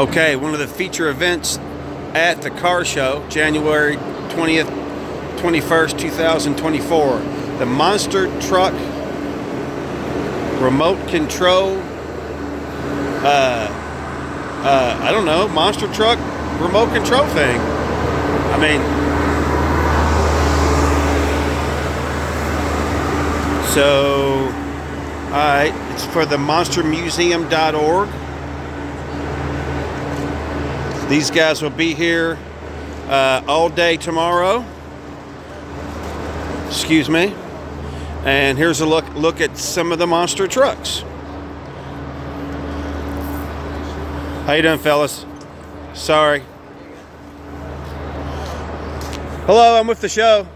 Okay, one of the feature events at the car show, January 20th, 21st, 2024. The monster truck remote control, I don't know, monster truck remote control thing. I mean, so, alright, it's for the monstermuseum.org. These guys will be here all day tomorrow. Excuse me. And here's a look at some of the monster trucks. How you doing, fellas? Sorry. Hello, I'm with the show.